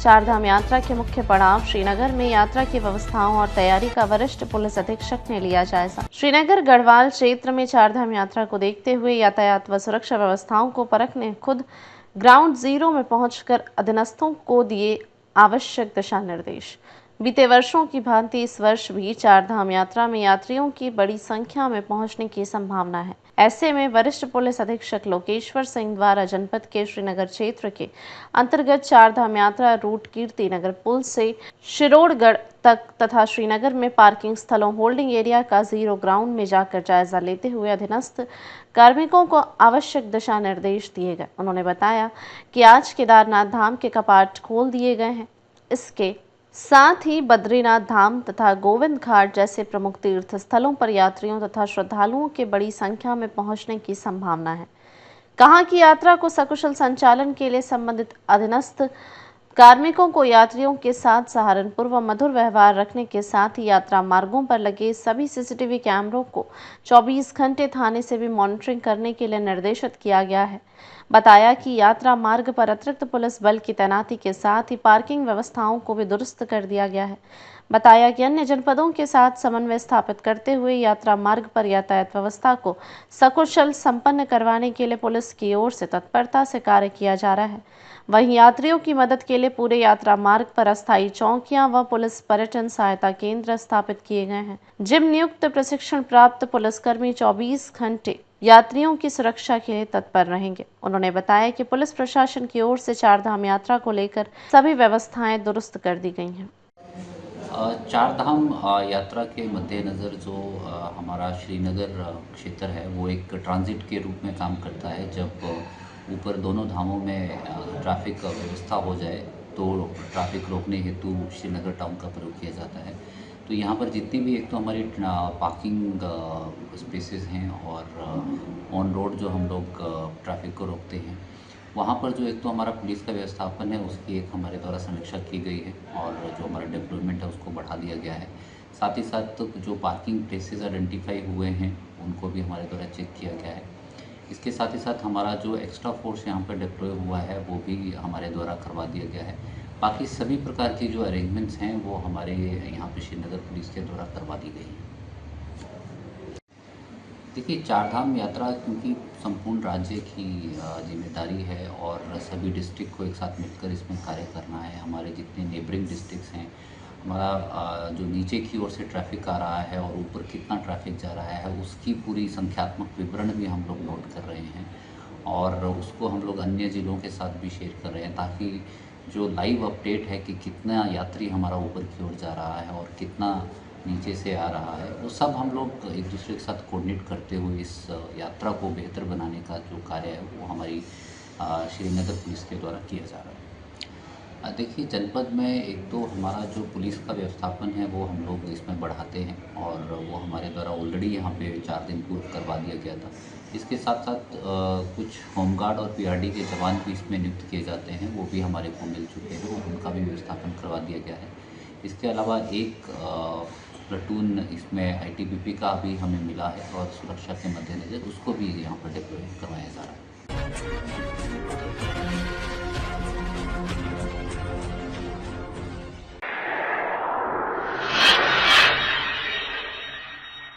चारधाम यात्रा के मुख्य पड़ाव श्रीनगर में यात्रा की व्यवस्थाओं और तैयारी का वरिष्ठ पुलिस अधीक्षक ने लिया जायजा। श्रीनगर गढ़वाल क्षेत्र में चारधाम यात्रा को देखते हुए यातायात व सुरक्षा व्यवस्थाओं को परखने खुद ग्राउंड जीरो में पहुंचकर अधीनस्थों को दिए आवश्यक दिशा निर्देश। बीते वर्षों की भांति इस वर्ष भी चारधाम यात्रा में यात्रियों की बड़ी संख्या में पहुंचने की संभावना है। ऐसे में वरिष्ठ पुलिस अधीक्षक लोकेश्वर सिंह द्वारा जनपद के श्रीनगर क्षेत्र के अंतर्गत चारधाम यात्रा रूट कीर्ति नगर पुल से शिरोडगढ़ तक तथा श्रीनगर में पार्किंग स्थलों होल्डिंग एरिया का जीरो ग्राउंड में जाकर जायजा लेते हुए अधीनस्थ कार्मिकों को आवश्यक दिशा निर्देश दिए गए। उन्होंने बताया कि आज केदारनाथ धाम के कपाट खोल दिए गए हैं। इसके साथ ही बद्रीनाथ धाम तथा गोविंद घाट जैसे प्रमुख तीर्थ स्थलों पर यात्रियों तथा श्रद्धालुओं के बड़ी संख्या में पहुंचने की संभावना है। कहा कि यात्रा को सकुशल संचालन के लिए संबंधित अधीनस्थ कार्मिकों को यात्रियों के साथ सहारनपुर व मधुर व्यवहार रखने के साथ ही यात्रा मार्गों पर लगे सभी सीसीटीवी कैमरों को 24 घंटे थाने से भी मॉनिटरिंग करने के लिए निर्देशित किया गया है। बताया कि यात्रा मार्ग पर अतिरिक्त पुलिस बल की तैनाती के साथ ही पार्किंग व्यवस्थाओं को भी दुरुस्त कर दिया गया है। बताया कि अन्य जनपदों के साथ समन्वय स्थापित करते हुए यात्रा मार्ग पर यातायात व्यवस्था को सकुशल संपन्न करवाने के लिए पुलिस की ओर से तत्परता से कार्य किया जा रहा है। वहीं यात्रियों की मदद के लिए पूरे यात्रा मार्ग पर अस्थायी चौकियां व पुलिस पर्यटन सहायता केंद्र स्थापित किए गए हैं। जिम नियुक्त प्रशिक्षण प्राप्त पुलिसकर्मी 24 घंटे यात्रियों की सुरक्षा के लिए तत्पर रहेंगे। उन्होंने बताया कि पुलिस प्रशासन की ओर से चारधाम यात्रा को लेकर सभी व्यवस्थाएं दुरुस्त कर दी गई हैं। चारधाम यात्रा के मद्देनज़र जो हमारा श्रीनगर क्षेत्र है वो एक ट्रांजिट के रूप में काम करता है। जब ऊपर दोनों धामों में ट्रैफिक व्यवस्था हो जाए तो ट्रैफिक रोकने हेतु श्रीनगर टाउन का प्रयोग किया जाता है। तो यहाँ पर जितनी भी एक तो हमारी पार्किंग स्पेसेस हैं और ऑन रोड जो हम लोग ट्रैफिक को रोकते हैं, वहाँ पर जो एक तो हमारा पुलिस का व्यवस्थापन है उसकी एक हमारे द्वारा समीक्षा की गई है और जो हमारा डिप्लॉयमेंट है उसको बढ़ा दिया गया है। साथ ही साथ जो पार्किंग प्लेसेस आइडेंटिफाई हुए हैं उनको भी हमारे द्वारा चेक किया गया है। इसके साथ ही साथ हमारा जो एक्स्ट्रा फोर्स यहाँ पर डिप्लॉय हुआ है वो भी हमारे द्वारा करवा दिया गया है। बाकी सभी प्रकार की जो अरेंजमेंट्स हैं वो हमारे यहाँ पे श्रीनगर पुलिस के द्वारा करवा दी गई हैं। देखिए, चारधाम यात्रा क्योंकि संपूर्ण राज्य की जिम्मेदारी है और सभी डिस्ट्रिक्ट को एक साथ मिलकर इसमें कार्य करना है। हमारे जितने नेबरिंग डिस्ट्रिक्ट्स हैं, हमारा जो नीचे की ओर से ट्रैफिक आ रहा है और ऊपर कितना ट्रैफिक जा रहा है उसकी पूरी संख्यात्मक विवरण भी हम लोग नोट कर रहे हैं और उसको हम लोग अन्य ज़िलों के साथ भी शेयर कर रहे हैं ताकि जो लाइव अपडेट है कि कितना यात्री हमारा ऊपर की ओर जा रहा है और कितना नीचे से आ रहा है वो सब हम लोग एक दूसरे के साथ कोऑर्डिनेट करते हुए इस यात्रा को बेहतर बनाने का जो कार्य है वो हमारी श्रीनगर पुलिस के द्वारा किया जा रहा है। देखिए, जनपद में एक तो हमारा जो पुलिस का व्यवस्थापन है वो हम लोग इसमें बढ़ाते हैं और वो हमारे द्वारा ऑलरेडी यहाँ पे 4 दिन पूर्व करवा दिया गया था। इसके साथ साथ कुछ होमगार्ड और पीआरडी के जवान भी इसमें नियुक्त किए जाते हैं, वो भी हमारे को मिल चुके हैं और उनका भी व्यवस्थापन करवा दिया गया है। इसके अलावा एक प्लाटून इसमें आईटीबीपी का भी हमें मिला है और सुरक्षा के मद्देनज़र उसको भी यहाँ पर डिप्लॉय करवाया जा रहा है।